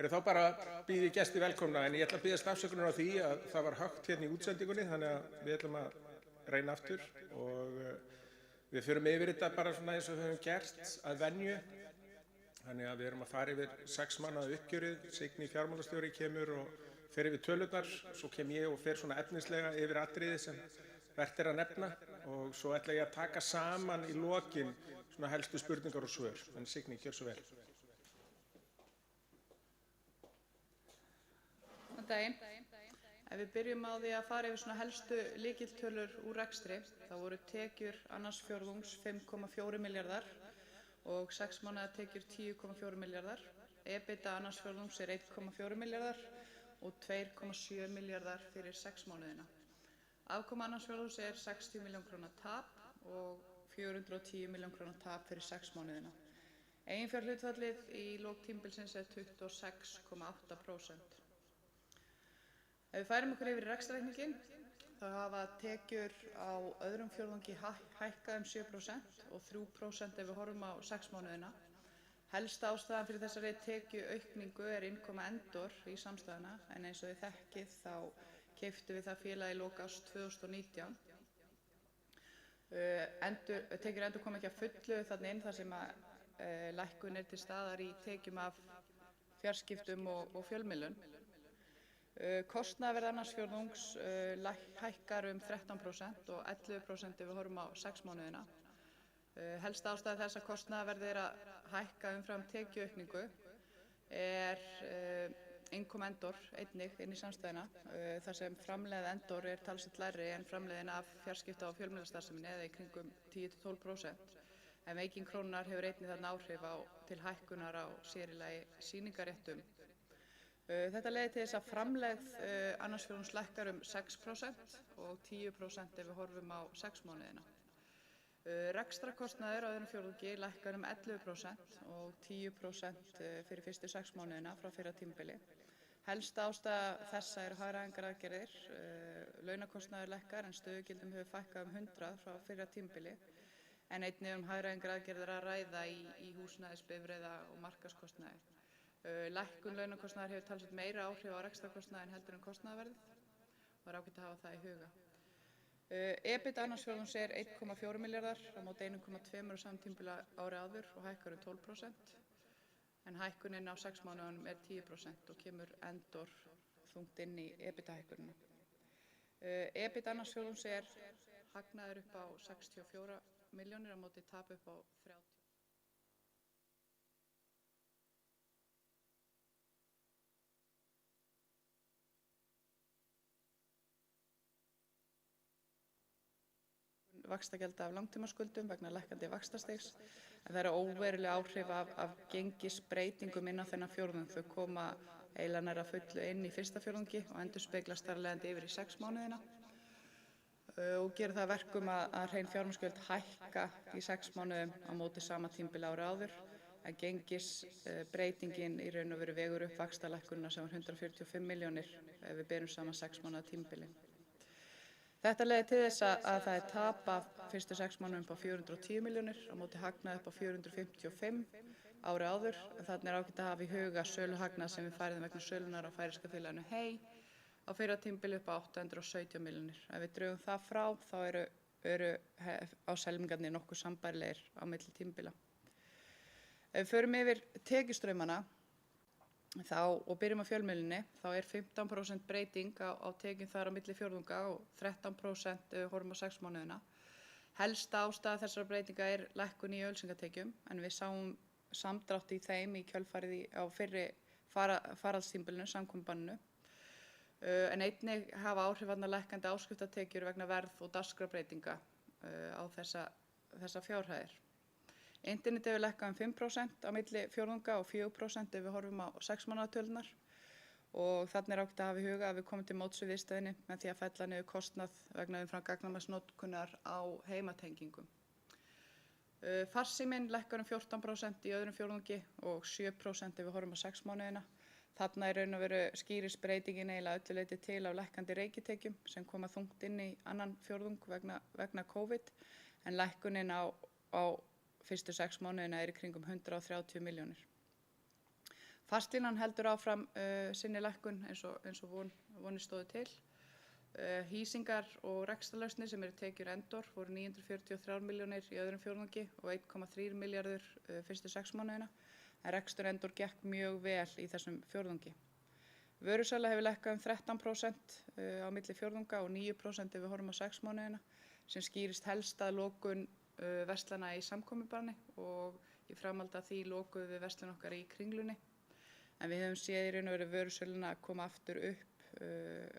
Þá bara býð ég gesti velkomna, en ég ætla að biðjast afsökunar á því að það var höggt hérna í útsendingunni, þannig að við ætlum að reyna aftur og við förum yfir þetta bara svona eins og við höfum gert að venju. Þannig að við erum að fara yfir 6 mánaða uppgjörið, Signý fjármálastjóri kemur og fer yfir tölurnar, svo kem ég og fer svona efnislega yfir atriði sem vert að nefna og svo ætla ég að taka saman í lokin svona helstu spurningar og svör. En Signý, gjör svo vel. Góðan daginn. Ef við byrjum á því að fara yfir svona helstu lykiltölur úr rekstri, þá voru tekjur annars fjórðungs 5,4 milljarðar og 6 mánaða tekjur 10,4 milljarðar. EBITDA annars fjórðungs 1,4 milljarðar og 2,7 milljarðar fyrir 6 mánuðina. Afkoma annars fjórðungs 60 milljón króna tap og 410 milljón króna tap fyrir 6 mánuðina. Eiginfjárhlutfallið í lok tímabilsins 26,8%. Ef við færum okkur yfir í rekstrarreikninginn, þá hafa tekjur á öðrum fjórðungi hækkað 7% og 3% ef við horfum á 6 mánuðina. Helsta ástæðan fyrir þessari tekjuaukningu innkoma Endor í samstæðuna, en eins og þið þekkið þá keyptum við það félag í lok árs 2019. Tekjur Endor kom ekki að fullu þarna inn þar sem lækkun til staðar í tekjum af fjarskiptum og fjölmiðlun. Kostnaðarverð annars fjórðungs hækkar 13% og 11% ef við horfum á 6 mánuðina. Helsta ástæða þess að kostnaðarverð að hækka umfram tekjuaukningu innkoma Endor einnig inn í samstæðuna, þar sem framlegð Endor talsvert lægri en framlegðin af fjarskipta- og fjölmiðlastarfseminni eða í kringum 10–12%. En veiking krónunnar hefur einnig þarna áhrif til hækkunar á sér í lagi sýningarréttum. Þetta leiðir til þess að framlegð annars fjórðungs lækkar 6% og 10% ef við horfum á 6 mánuðina. Rekstrarkostnaður á öðrum fjórðungi lækkar 11% og 10% fyrir fyrstu 6 mánuðina frá fyrra tímabili. Helsta ástæða þessa hagræðingaraðgerðir. Launakostnaður lækkar en stöðugildum hefur fækkað 100 frá fyrra tímabili, en einnig hagræðingaraðgerðir að ræða í húsnæðis-, bifreiða- og markaðskostnaði. Lækkun launakostnaðar hefur talsvert meira áhrif á rekstrarkostnaðinn heldur en kostnaðarverðið og ágætt að hafa það í huga. EBITDA annars fjórðungs 1,4 milljarðar á móti 1,2 á sama tímabili ári áður og hækkar 12%, en hækkunin á 6 mánuðunum 10% og kemur Endor þungt inn í EBITDA-hækkunina. EBITDA annars fjórðungs hagnaður upp á 64 milljónir á móti tap upp á 30. Vaxtagjalda af langtímaskuldum vegna lækkandi vaxtastigs, en það eru óveruleg áhrif af gengisbreytingum inn á þennan fjórðung. Þau koma eiginlega nær að fullu inn í fyrsta fjórðungi og endurspeglast þar af leiðandi yfir í 6 mánuðina og gerir það að verkum að hrein fjármagnsgjöld hækka í 6 mánuðum á móti sama tímabili ári áður, en gengisbreytingin í raun og veru vegur upp vaxtalækkunina sem var 145 milljónir ef við berum saman 6 mánaða tímabili. Þetta leiðir til þess að það tap af fyrstu 6 mánuðum upp á 410 milljónir á móti hagnað upp á 455 ári áður. Þarna ágætt að hafa í huga söluhagnað sem við færðum vegna sölunar á færeyska félaginu Hey á fyrra tímabili upp á 817 milljónir. Ef við drögum það frá þá eru áselmingarnir nokkuð sambærilegir á milli tímabila. Ef við förum yfir tekjustraumana og byrjum á fjölmiðlunni, þá 15% breyting á tekjum þar á milli fjórðunga og 13% horfum á 6 mánuðina. Helsta ástæða þessara breytinga lækkun í auglýsingatekjum, en við sáum samdrátt í þeim í kjölfarið á fyrri faraldstímabilinu, samkomubanninu. En einnig hafa áhrif lækkandi áskriftartekjur vegna verð- og dagskrárbreytinga á þessa fjárhæðir. Internetið hefur lækkað 5% á milli fjórðunga og 4% ef við horfum á 6 mánaða tölurnar og þarna ágætt að hafa í huga að við komum til móts við viðstæðunni með því að fella niður kostnað vegna umfram gagnamagnsnotkunar á heimatengingum. Farsíminn lækkar 14% í öðrum fjórðungi og 7% ef við horfum á 6 mánuðina. Þarna raun og veru skýrist breytingin eiginlega öllu leyti til af lækkandi reikitekjum sem koma þungt inn í annan fjórðung vegna COVID, en lækkunin á fyrstu 6 mánuðina í kringum 130 milljónir. Fastlínan heldur áfram sinni lækkun eins og vonir stóðu til. Hýsingar og rekstrarlausnir sem eru tekjur Endor voru 943 milljónir í öðrum fjórðungi og 1,3 milljarður fyrstu 6 mánuðina, en rekstur Endor gekk mjög vel í þessum fjórðungi. Vörusala hefur lækkað 13% á milli fjórðunga og 9% ef við horfum á 6 mánuðina, sem skýrist helst að lokun verslana í samkomubanni og í framhaldi af því lokuðum við verslun okkar í Kringlunni. En við höfum séð í raun og veru vörusöluna koma aftur upp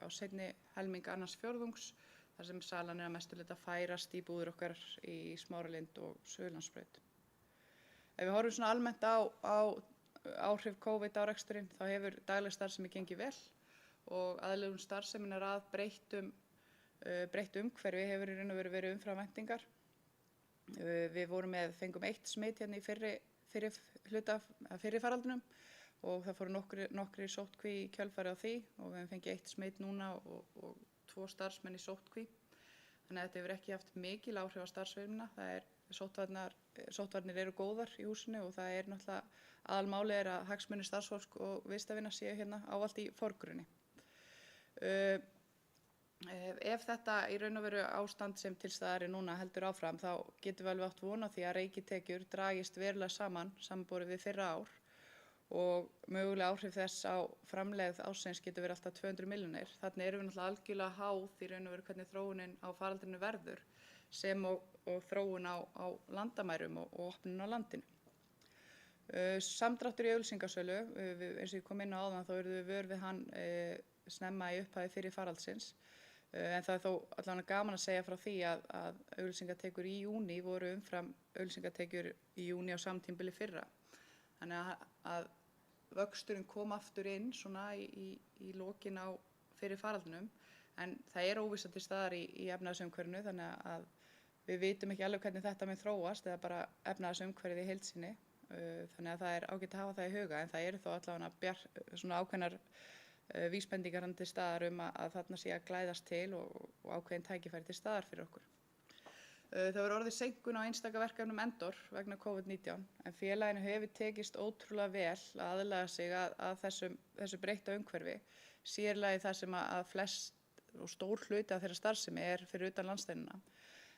á seinni helming annars fjórðungs, þar sem salan að mestu leyti að færast í búðir okkar í Smáralind og Suðurlandsbraut. Ef við horfum svona almennt á áhrif COVID á reksturinn, þá hefur dagleg starfsemi gengið vel og aðlögun starfseminnar að breyttu umhverfi hefur í raun og veru verið umfram væntingar. Við fengum 1 smit hérna í fyrri faraldrinum og það fóru nokkrir í sóttkví í kjölfarið á því og við höfum fengið 1 smit núna og 2 starfsmenn í sóttkví. Þannig að þetta hefur ekki haft mikil áhrif á starfsveimina. Sóttvarnir eru góðar í húsinu og það er náttúrulega aðalmálið er að hagsmunir starfsfólks og viðstafina séu hérna ávallt í forgrunni. Ef þetta í raun og veru ástand sem til staðar er núna heldur áfram, þá getum við alveg átt von á því að reikitekjur dragist verulega samanborið við fyrra ár og mögulega áhrif þess á framlegð ársins getur verið alltaf 200 milljónir. Þannig erum við náttúrulega algjörlega háð í raun og veru hvernig þróunin á faraldrinu verður sem og þróun á landamærum og opnun á landinu. Samdráttur í auglýsingasölu, eins og ég kom inn á áðan, þá erum við vör við hann snemma í upphafi fyrir faraldsins. En það er þó allavega gaman að segja frá því að auglýsingatekjur í júní voru umfram auglýsingatekjur í júní á samtímabili fyrra. Þannig að vöxturinn kom aftur inn svona í lokin á fyrir faraldrinum, en það er óvissa til staðar í efnahagsumhverfinu, þannig að við vitum ekki alveg hvernig þetta mun þróast eða bara efnahagsumhverfið í heild sinni. Þannig að það er ágætt að hafa það í huga, en það eru þó allavega svona ákveðnar vísbendingar til staðar að þarna sé að glæðast til og ákveðin tækifæri til staðar fyrir okkur. Það var orðið seinkun á einstaka verkefnum Endor vegna COVID-19, en félaginu hefur tekist ótrúlega vel að aðlaga sig að þessu breytta umhverfi, sér í lagi þar sem að flest og stór hluti af þeirra starfsemi er fyrir utan landsteinana.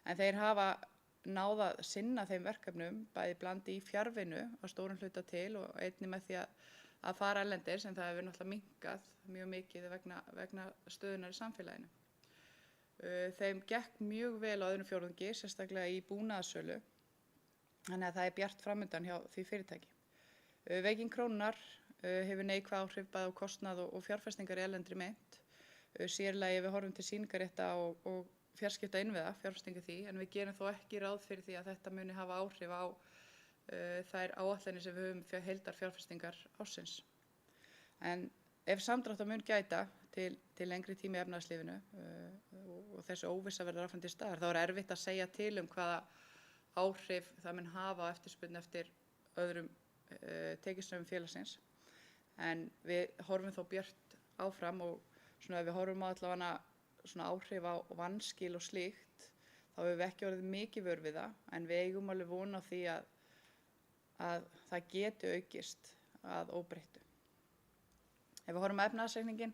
En þeir hafa náð að sinna þeim verkefnum bæði blandi í fjarvinnu á stórum hluta til og einnig með því að fara erlendis, en það hefur náttúrulega minnkað mjög mikið vegna stöðunnar í samfélaginu. Þeim gekk mjög vel á öðrum fjórðungi, sérstaklega í búnaðarsölu, þannig að það er bjart framundan hjá því fyrirtæki. Veiking krónunnar hefur neikvæð áhrif bæði á kostnað og fjárfestingar í erlendri mynt, sér í lagi ef við horfum til sýningarrétta og fjarskipta innviða, fjárfestingar því, en við gerum þó ekki ráð fyrir því að þetta muni hafa áhrif á þær áætlanir sem við höfum heildar fjárfestingar ársins. En ef samdráttar mun gæta til lengri tíma í efnahagslífinu og þessu óvissa verður áfram til staðar, þá er erfitt að segja til hvaða áhrif það mun hafa á eftirspurn eftir öðrum tekjustraumum félagsins. En við horfum þó björt áfram og svona ef við horfum á allavega svona áhrif á vanskil og slíkt, þá hefur við ekki orðið mikið vör við það, en við eigum alveg von á því að það geti aukist að óbreyttu. Ef við horfum á efnahagsreikninginn,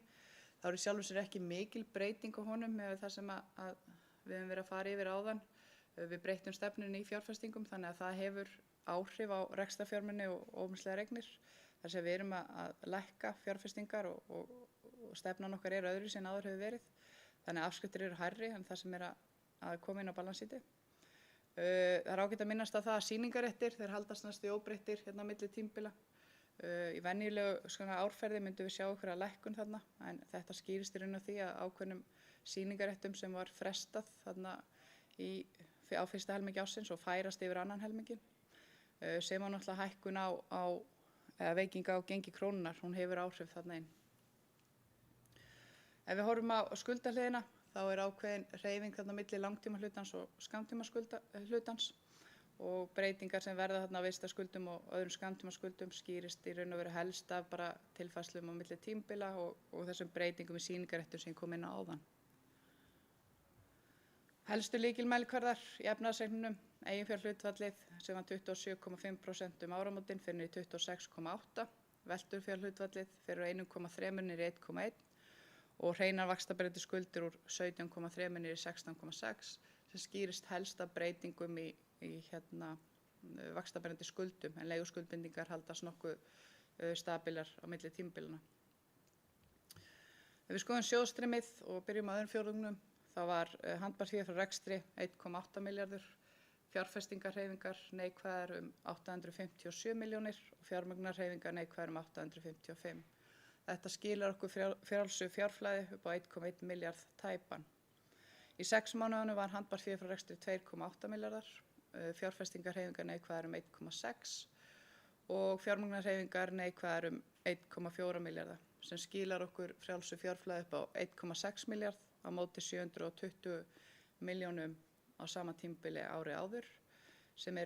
þá er í sjálfu sér ekki mikil breyting á honum með það sem að við höfum verið að fara yfir áðan. Við breyttum stefnunni í fjárfestingum, þannig að það hefur áhrif á rekstrarfjármuni og opinberlegar eignir. Þar sem við erum að lækka fjárfestingar og stefnan okkar er öðruvísi en áður hefur verið. Þannig að afskriftir eru hærri en það sem er að koma inn á balansíti. Það er ágætt að minnast á það að sýningarréttir, þeir haldast næstu óbreyttir hérna á milli tímabila. Í venjulegu árferði myndum við sjá okkur að lækkun þarna, en þetta skýrist í raun á því að ákveðnum sýningarréttum sem var frestað þarna á fyrsta helmingi ársins og færast yfir annan helmingin, sem á náttúrulega hækkun eða veiking á gengi krónunnar, hún hefur áhrif þarna inn. Ef við horfum á skuldahliðina, þá er ákveðin hreyfing þarna milli langtímahlutans og skammtímahlutans og breytingar sem verða þarna á viðskiptaskuldum og öðrum skammtímaskuldum skýrist í raun og veru helst af bara tilfærslum á milli tímabila og þessum breytingum í sýningarréttum sem kom inn á áðan. Helstu lykilmælikvarðar í efnahagsreikningnum, eiginfjárhlutfallið sem var 27,5% áramótin fyrir niður í 26,8%, veltumfjárhlutfallið fyrir 1,3 niður í 1,1 og hreinar vaxtaberandi skuldir úr 17,3 niður í 16,6 sem skýrist helst af breytingum í vaxtaberandi skuldum en leiguskuldbindingar haldast nokkuð stabilar á milli tímabilana. Ef við skoðum sjóðstreymið og byrjum á öðrum fjórðungnum, þá var handbært frá rekstri 1,8 milljarður, fjárfestingarhreyfingar neikvæðar 857 milljónir og fjármögnunarhreyfingar neikvæðar 855. Þetta skilar okkur frjálsu fjárflæði upp á 1,1 milljarð tæpan. Í 6 mánuðunum var handbært frá rekstri 2,8 milljarðar, fjárfestingarhreyfingar neikvæðar 1,6 og fjármögnunarhreyfingar neikvæðar 1,4 milljarða sem skilar okkur frjálsu fjárflæði upp á 1,6 milljarð á móti 720 milljónum á sama tímabili ári áður sem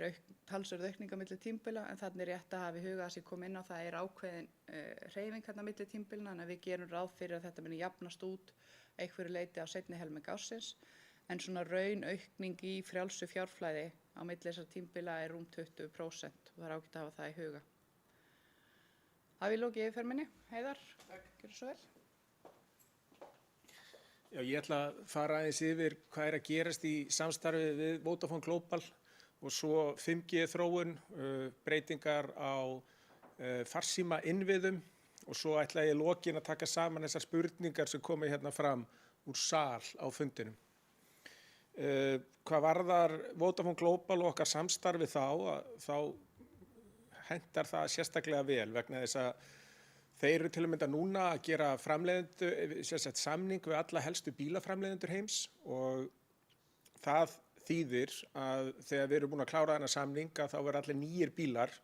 talsverð aukning á milli tímabila en þannig rétt að hafa í huga að sem kom inn á það ákveðin hreyfing hérna á milli tímabilina en við gerum ráð fyrir að þetta muni jafnast út einhverju leyti á seinni helming ársins en svona raunaukning í frjálsu fjárflæði á milli þessara tímabila rúm 20% og það ágætt að hafa það í huga. Hafi ég lokið yfirferð minni, Heiðar, gjörðu svo vel. Já, ég ætla að fara aðeins yfir hvað að gerast í samstarfi við Vodafone Global og svo 5G þróun, breytingar á farsíma innviðum og svo ætla ég í lokin að taka saman þessar spurningar sem komu hérna fram úr sal á fundinum. Hvað varðar Vodafone Global og okkar samstarfi þá hentar það sérstaklega vel vegna þess að þeir eru til að mynda núna að gera samning við alla helstu bílaframleiðendur heims og það þýðir að þegar við erum búin að klára þennan samning að þá verða allir nýjir bílar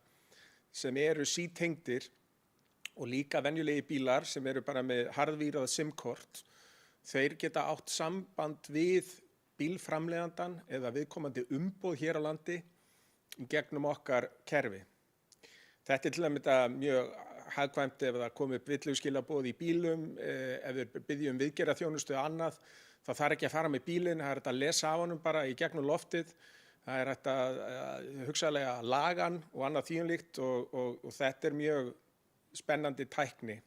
sem eru sítengdir og líka venjulegi bílar sem eru bara með harðvírað SIM-kort. Þeir geta átt samband við bílframleiðandann eða viðkomandi umboð hér á landi í gegnum okkar kerfi. Þetta til að mynda mjög hagkvæmt ef það komi upp villuskilaboð í bílum, ef við byggjum viðgerðarþjónustu eða annað, þá þarf ekki að fara með bílinn, það hægt að lesa á honum bara í gegnum loftið, það hægt að hugsanlega laga hann og annað þvíumlíkt og þetta mjög spennandi tækni.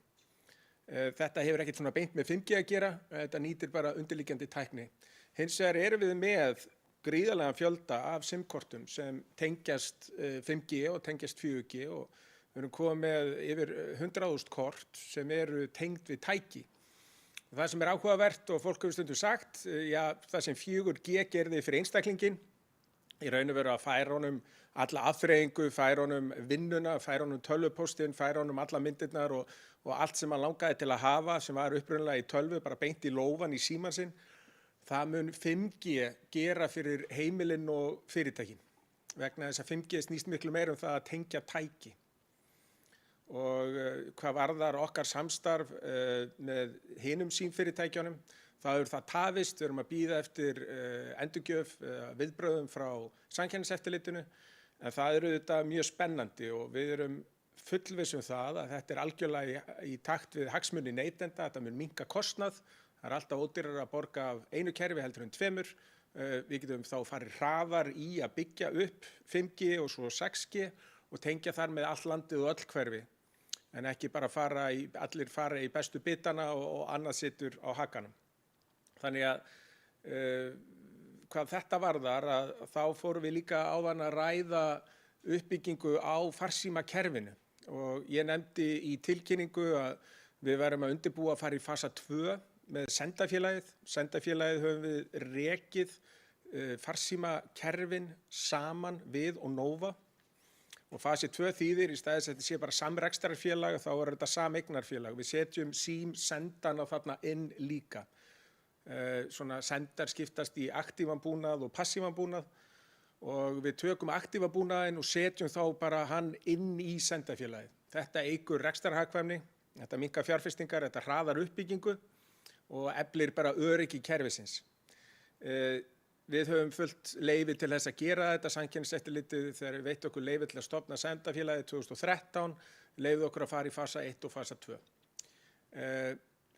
Þetta hefur ekkert svona beint með 5G að gera, þetta nýtir bara undirliggjandi tækni. Hins vegar erum við með gríðarlegan fjölda af SIM-kortum sem tengjast 5G og tengjast 4G og við erum komið með yfir 100.000 kort sem eru tengd við tæki. Og það sem áhugavert og fólk hefur stundum sagt, það sem 4G gerði fyrir einstaklingin, í raun og veru að færa honum alla afþreyingu, færa honum vinnuna, færa honum tölvupóstinn, færa honum alla myndirnar og allt sem hann langaði til að hafa sem var upprunalega í tölvu, bara beint í lófan í símann sinn. Það mun 5G gera fyrir heimilin og fyrirtækin vegna þess að 5G snýst miklu meira það að tengja tæki. Og hvað varðar okkar samstarf með hinum símfyrirtækjunum, þá það tafist, við erum að bíða eftir endurgjöf viðbrögðum frá Samkeppniseftirlitinu, en það þetta mjög spennandi og við erum fullviss það að þetta algjörlega í takt við hagsmuni neytenda, þetta mun minnka kostnað. Það alltaf ódýrara að borga af einu kerfi heldur en 2. Við getum þá farið hraðar í að byggja upp 5G og svo 6G og tengja þar með allt landið og öll hverfi. En ekki bara allir fara í bestu bitana og annað situr á hakanum. Þannig að hvað þetta varðar að þá fórum við líka áðan að ræða uppbyggingu á farsímakerfinu. Og ég nefndi í tilkynningu að við værum að undirbúa að fara í fasa 2 með Sendafélagið. Sendafélagið höfum við rekið farsímakerfin saman við og Nova og fasi 2 þýðir í staðis að þetta sé bara samrekstrarfélag þá þetta sameignarfélag. Við setjum sendana þarna inn líka. Svona sendar skiptast í aktívan búnað og passívan búnað og við tökum aktíva búnaðinn og setjum þá bara hann inn í Sendafélagið. Þetta eykur rekstrarhagkvæmni, þetta minnkar fjárfestingar, þetta hraðar uppbyggingu og eflir bara öryggi kerfisins. Við höfum fullt leyfi til þess að gera þetta, Samkeppniseftirlitið þegar veitti okkur leyfi til að stofna Sendafélagið 2013, leyfði okkur að fara í fasa 1 og fasa 2.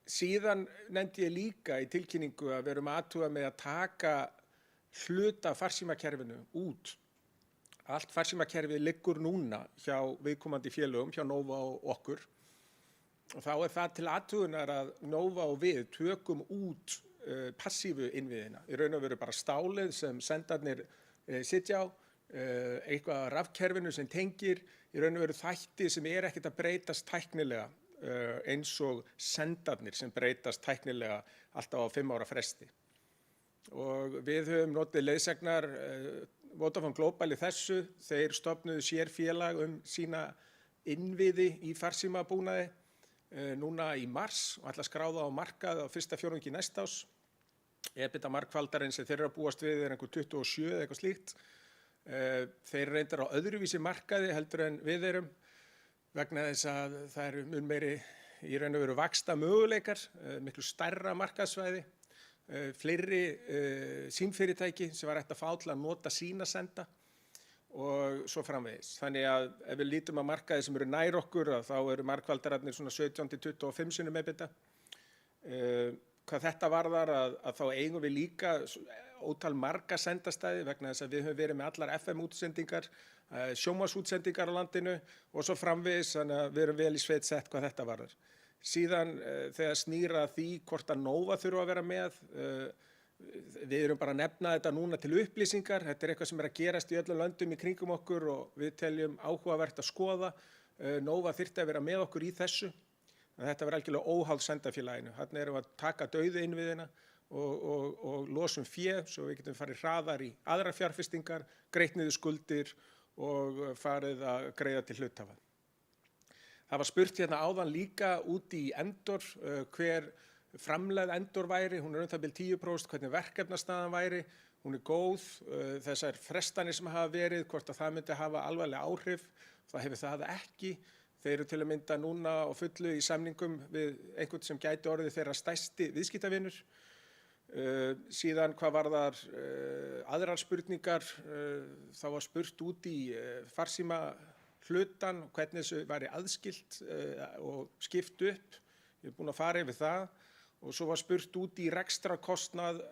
Síðan nefndi ég líka í tilkynningu að við erum að athuga með að taka hluta farsímakerfinu út Allt farsímakerfið liggur núna hjá viðkomandi félögum, hjá Nova og okkur. Og þá það til athugunar að Nova og við tökum út passífu innviðina. Í raun og veru bara stálið sem sendarnir sitja á, eitthvað af rafkerfinu sem tengir, í raun og veru þætti sem ekkert að breytast tæknilega eins og sendarnir sem breytast tæknilega alltaf á 5 ára fresti. Og við höfum notið leiðsagnar Vodafone Global í þessu. Þeir stofnuðu sér félag sína innviði í farsímabúnaði núna í mars og ætla að skráða á markað á fyrsta fjórðungi næsta árs. EBITDA markfaldarinn sem þeir eru að búast við einhver 27 eða eitthvað slíkt. Þeir reyndar á öðruvísi markaði heldur en við erum vegna þess að það eru mun meiri í raun og veru vaxta möguleikar, miklu stærra markaðsvæði, fleiri símfyrirtæki sem var hægt að fá til að nota sína senda og svo framvegis. Þannig að ef við lítum á markaði sem eru nær okkur þá eru markvaldararnir svona 17-25 sinnum EBITDA. Hvað þetta varðar að þá eigum við líka ótal marga sendastæði vegna þess að við höfum verið með allar FM-útsendingar, sjónvarpsútsendingar á landinu og svo framvegis, þannig að við erum vel í sveit sett hvað þetta varðar. Síðan þegar snýra því hvort að Nova þurfa að vera með, við erum bara að nefna þetta núna til upplýsingar. Þetta eitthvað sem að gerast í öllum löndum í kringum okkur og við teljum áhugavert að skoða. Nova þyrfti að vera með okkur í þessu. Þetta var algjörlega óháð sendafélaginu. Þarna erum við að taka dauðu innviðina og losum fé svo við getum farið hraðar í aðra fjárfestingar, greitt niður skuldir og farið að greiða til hluthafa. Það var spurt hérna áðan líka út í Endor hver framlegð Endor væri. Hún það bil 10%, hvernig verkefnastaðan væri. Hún góð. Þessar frestanir sem hafa verið, hvort að það myndi hafa alvarleg áhrif, það hefur það ekki. Þeir eru til að mynda núna á fullu í samningum við einhvern sem gæti orðið þeirra stærsti viðskiptavinur. Síðan hvað varðar aðrar spurningar, þá var spurt út í farsíma hlutan, hvernig þessu væri aðskilt og skipt upp. Ég búin að fara yfir það. Og svo var spurt út í rekstrakostnað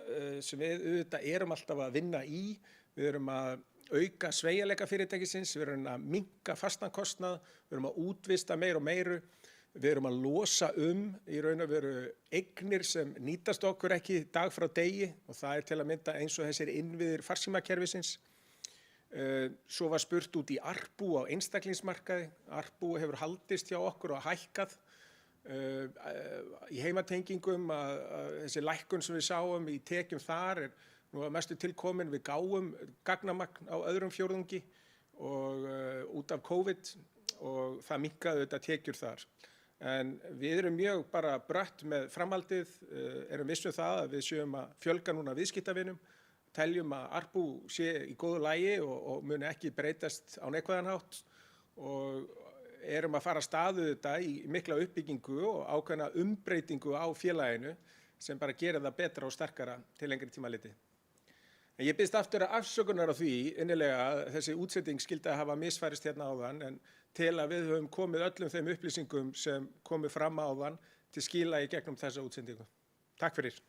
sem við auðvitað erum alltaf að vinna í. Við erum að auka sveigjanleika fyrirtækisins, við erum að minnka fastan kostnað, við erum að útvista meir og meiru. Við erum að losa í raun og veru eignir sem nýtast okkur ekki dag frá degi og það til að mynda eins og þessir innviðir farsímakerfisins. Svo var spurt út í Arbú á einstaklingsmarkaði. Arbú hefur haldist hjá okkur og hækkað í heimatengingum að þessi lækkun sem við sáum í tekjum þar nú að mestu tilkomin. Við gáum gagnamagn á öðrum fjórðungi og út af COVID og það minnkaði þetta tekjur þar. En við erum mjög bara brött með framhaldið, erum vissum það að við séum að fjölga núna viðskiptavinum, teljum að Arbú sé í góðu lagi og muni ekki breytast á neikvæðan hátt og erum að fara af stað þetta í mikla uppbyggingu og ákveðna umbreytingu á félaginu sem bara gerir það betra og sterkara til lengri tíma litið. En ég biðst aftur afsökunar á því innilega að þessi útsending skyldi að hafa misfærist hérna áðan en til að við höfum komið öllum þeim upplýsingum sem komu fram áðan til skila í gegnum þessa útsendingu. Takk fyrir.